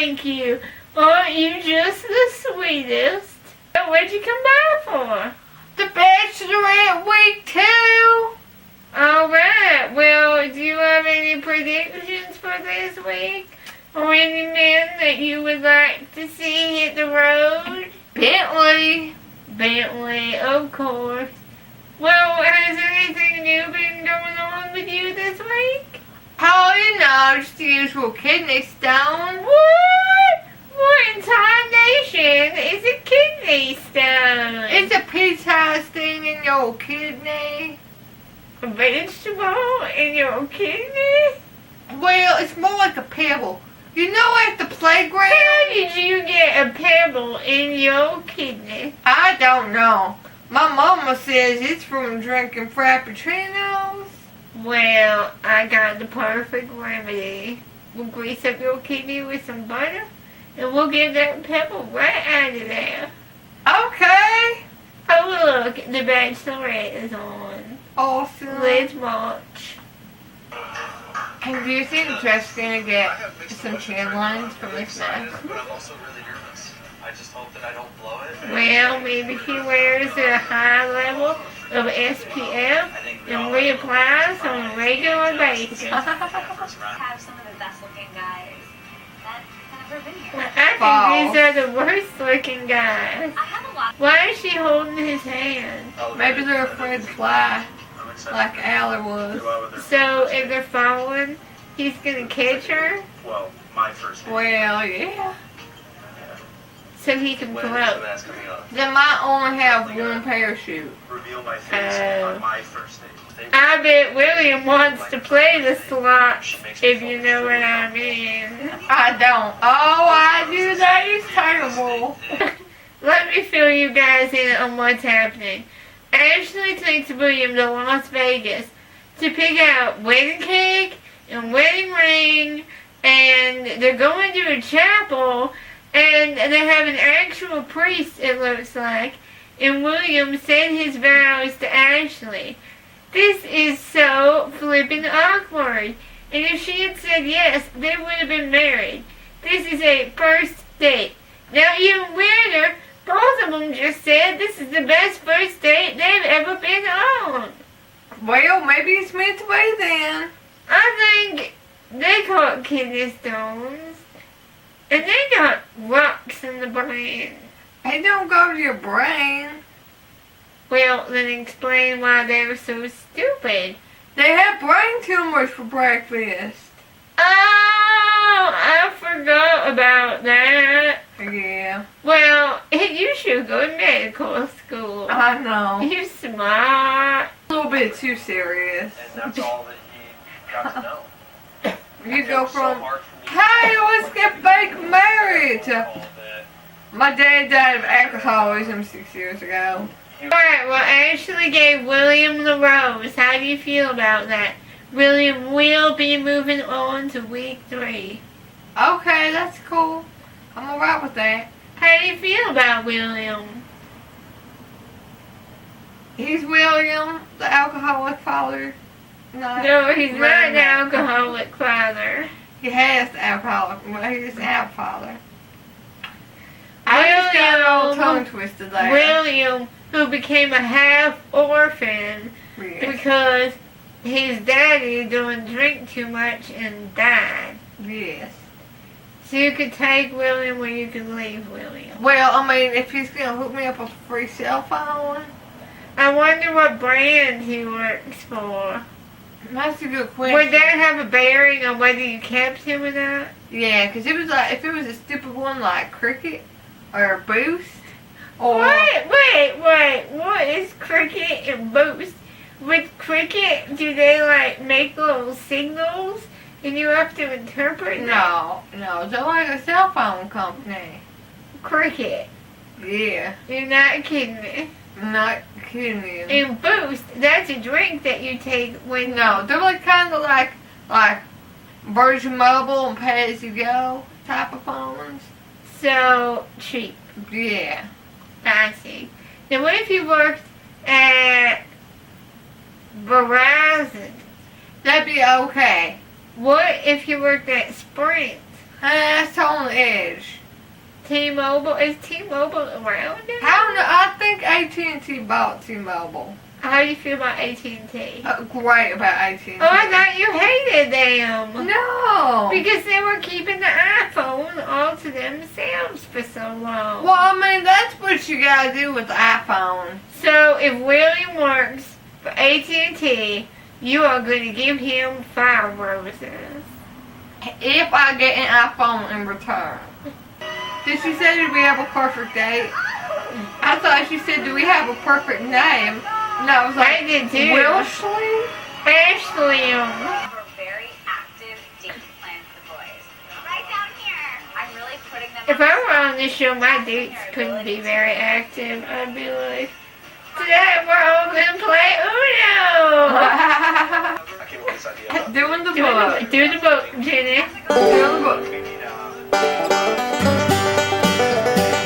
thank you. Aren't you just the sweetest? What'd you come by for? The Bachelorette week 2. Alright, well, do you have any predictions for this week? Or any men that you would like to see hit the road? Bentley. Bentley, of course. Well, has anything new been going on with you this week? Oh, you know, just the usual kidney stone. What? What in tarnation is a kidney stone? It's a pea-sized thing in your kidney. A vegetable in your kidney? Well, it's more like a pebble. You know, at the playground? How did you get a pebble in your kidney? I don't know. My mama says it's from drinking frappuccinos. Well, I got the perfect remedy. We'll grease up your kidney with some butter, and we'll get that pebble right out of there. Okay. Oh look, the Bachelorette is on. Awesome. Let's watch. And do you think Jeff's gonna get some headlines from this match? But I'm also really nervous. I just hope that I don't blow it. Well, maybe he wears a high level of SPF and reapplies on a regular basis. Have some of the best looking guys that have ever been here. I think these are the worst looking guys. I have a lot. Why is she holding his hand? Maybe they're afraid to fly, like Allie was. So if they're falling, he's gonna catch her Well, my first date. Well, yeah. so he can When is the float. mask coming off? They might only have one parachute. Reveal my face Oh. on my first date. I bet William wants to play the slots, if you know what I mean. I don't. Oh, I do. That is terrible. Let me fill you guys in on what's happening. Ashley takes William to Las Vegas to pick out wedding cake and wedding ring, and they're going to a chapel, and they have an actual priest, it looks like, and William said his vows to Ashley. This is so flippin' awkward. And if she had said yes, they would have been married. This is a first date. Now even weirder, both of them just said this is the best first date they've ever been on. Well, maybe it's meant to be then. I think they caught kidney stones. And they got rocks in the brain. It don't go to your brain. Well, then explain why they were so stupid. They had brain tumors for breakfast. Oh, I forgot about that. Yeah. Well, you should go to medical school. I know. You're smart. A little bit too serious. And that's all that he got to know. You go It was so from, hard for me to hey, let's get back married to, all that. my dad died of alcoholism 6 years ago. Alright, well, Ashley gave William the rose. How do you feel about that? William will be moving on to week 3. Okay, that's cool. I'm alright with that. How do you feel about William? He's William, the alcoholic father. No, he's not an alcoholic father. He has the alcoholic. Well, he's the alcoholic father. I just got all tongue twisted there. William, who became a half orphan Yes. because his daddy didn't drink too much and died. Yes. So you could take William or you could leave William. Well, I mean, if he's gonna hook me up with a free cell phone, I wonder what brand he works for. that's a good question. Would that have a bearing on whether you kept him or not? Yeah, because it was like, if it was a stupid one like Cricket or Boost, or Wait. What is Cricket and Boost? With Cricket, do they like make little signals and you have to interpret that? no, they're like a cell phone company. Cricket. Yeah, You're not kidding me. I'm not kidding you. And Boost, that's a drink that you take when... No, they're like kind of like Virgie Mobile and Pay As You Go type of phones. So cheap. Yeah. I see. Now what if you worked at Verizon? That'd be okay. What if you worked at Sprint? That's on the edge. T-Mobile, is T-Mobile around now? I don't know. I think AT&T bought T-Mobile. How do you feel about AT&T? Great about AT&T. Oh, I thought you hated them. No. Because they were keeping the iPhone all to themselves for so long. Well, I mean, that's what you gotta do with the iPhone. So if William works for AT&T, you are going to give him 5 roses. If I get an iPhone in return. Did she say that we have a perfect date? I thought she said, do we have a perfect name? No, I was like, I did too. Wilshly? Ashley. For very active date plan for the boys. Right down here. I'm really putting them If I were on this show, my dates couldn't be very active. I'd be like, today we're all going to play Uno. I came up with this idea. Doing the book. Do the book, Jenny. Doing the book. We need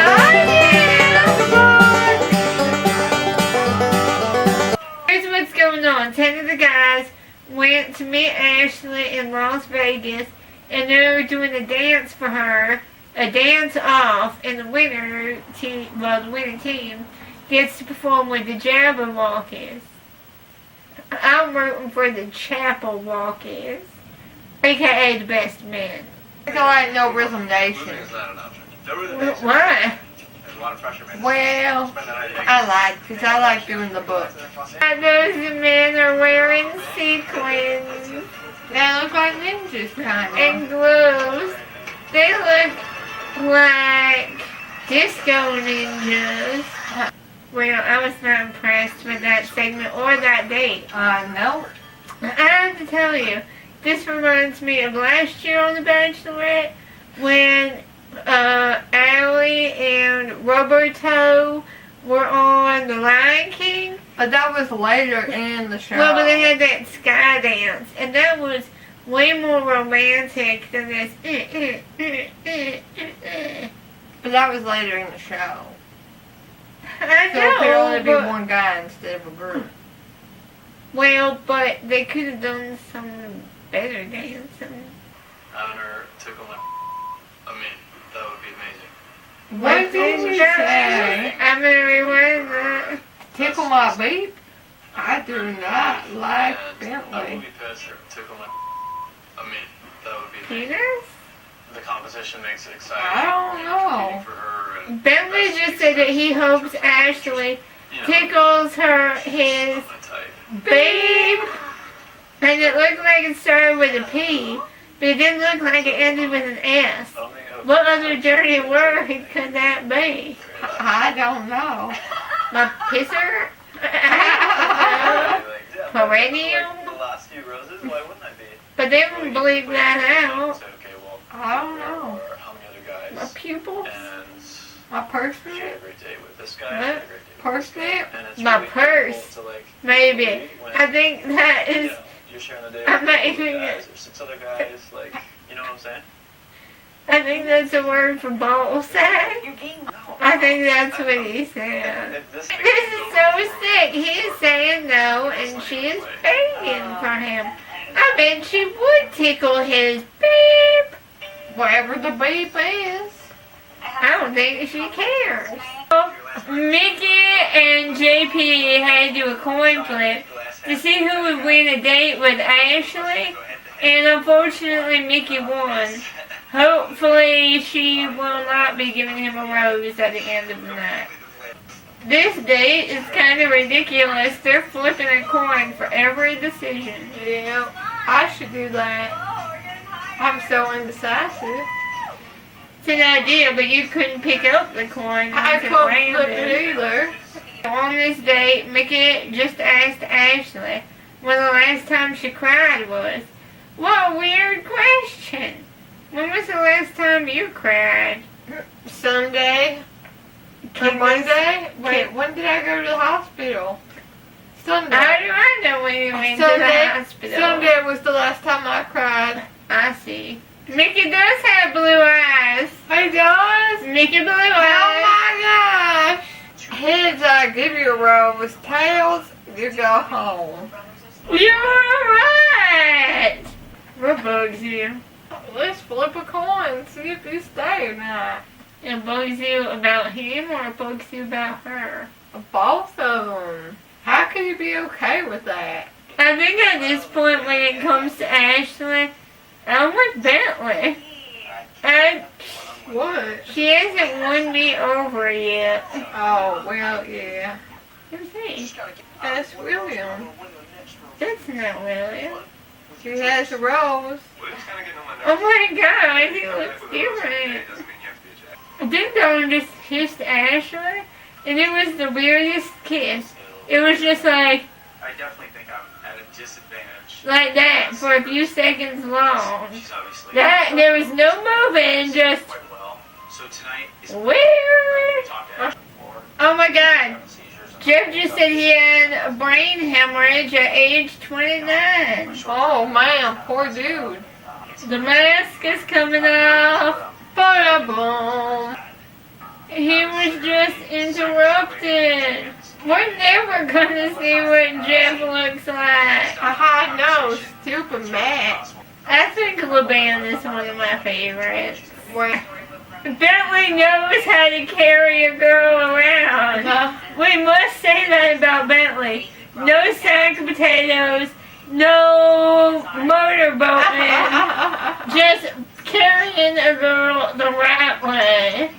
Oh, yeah, the book. Here's what's going on. 10 of the guys went to meet Ashley in Las Vegas, and they were doing a dance for her, a dance off, and the winner team, well, the winning team gets to perform with the Jabberwockies. I'm rooting for the Chapelwockies, aka the best men. I feel like no rhythm nation. Moving is not an option. No rhythm nation. Why? There's a lot of pressure, man. Well, Spend the night at I like, because I like doing the book. Those men are wearing sequins They look like ninjas, kind of. and gloves. They look like disco ninjas. Well, I was not impressed with that segment or that date. No. I have to tell you, this reminds me of last year on The Bachelorette when Allie and Roberto were on The Lion King. But that was later in the show. Well, but they had that sky dance, and that was way more romantic than this. But that was later in the show. I So it could only know, be but, one guy instead of a group. well, but they could have done some better dancing. Honor, tickle my. I mean, that would be amazing. What did you say? I'm gonna rewind that. Tickle my beep? I do not like And I Bentley. will be pissed. Tickle my. I mean, that would be amazing. Penis? The competition makes it exciting. I don't know. For her and Bentley just said that he hopes Ashley you know, tickles her his my type. babe. And it looked like it started with a P, but it didn't look like it ended with an S. I don't think I would- What other dirty word could that be? I don't know. My pisser? Like, Perennial? like the last few roses, why wouldn't I be? But they wouldn't believe that out. Say, okay, well, I don't know. or how many other My guys? pupils? And My purse she had a snip? great date with this guy. What? She had a great date with Purse this guy. snip? And it's My really purse. difficult to, like, Maybe. when, I think that you is. know, you're sharing the day I'm with not two even- guys or 6 other guys, like, you know what I'm saying? I think that's a word for ball sack. I think that's what he said. If this This is so sick. He is saying no, and she is begging for him. I bet she would tickle his beep. Whatever the beep is. I don't think she cares. Mickey and JP had to do a coin flip to see who would win a date with Ashley, and unfortunately Mickey won. Hopefully she will not be giving him a rose at the end of the night. This date is kind of ridiculous. They're flipping a coin for every decision. Yeah, I should do that. I'm so indecisive. It's an idea, but you couldn't pick up the coin. I once it couldn't flip landed. it either. On this date, Mickey just asked Ashley when the last time she cried was. What a weird question. When was the last time you cried? Sunday. Or Monday? Wait, when did I go to the hospital? Sunday. How do I know when you went to the hospital? Sunday was the last time I cried. I see. Mickey does have blue eyes. He does? Mickey blue Oh eyes. my gosh! Heads, I give you a rose. Tails, you go home. You're right. What bugs you? Let's flip a coin, see if you stay or not. It bugs you about him or it bugs you about her? Both of them. How can you be okay with that? I think at this point when it comes to Ashley, I'm with Bentley. And What? she hasn't won me over yet. Oh, well, yeah. Who's he? That's William. That's not William. She has a rose. Oh my god, he looks different. I think Donna just kissed Ashley, and it was the weirdest kiss. It was just like I definitely think I'm at a disadvantage. like that for a few seconds long. She's obviously That there was no moving, just quite well. So tonight is weird. talk to Ashley before Oh my god. seizures. Jeff just said he had a brain hemorrhage at age 29. Oh, man, poor dude. The mask is coming off. Ba-da-boom. He was just interrupted. We're never gonna see what Jeff looks like. Haha, no, stupid Matt. I think LeBan is one of my favorites. Wait, Bentley knows how to carry a girl around. We must say that about Bentley. No sack of potatoes, no motorboating, just carrying a girl the right way.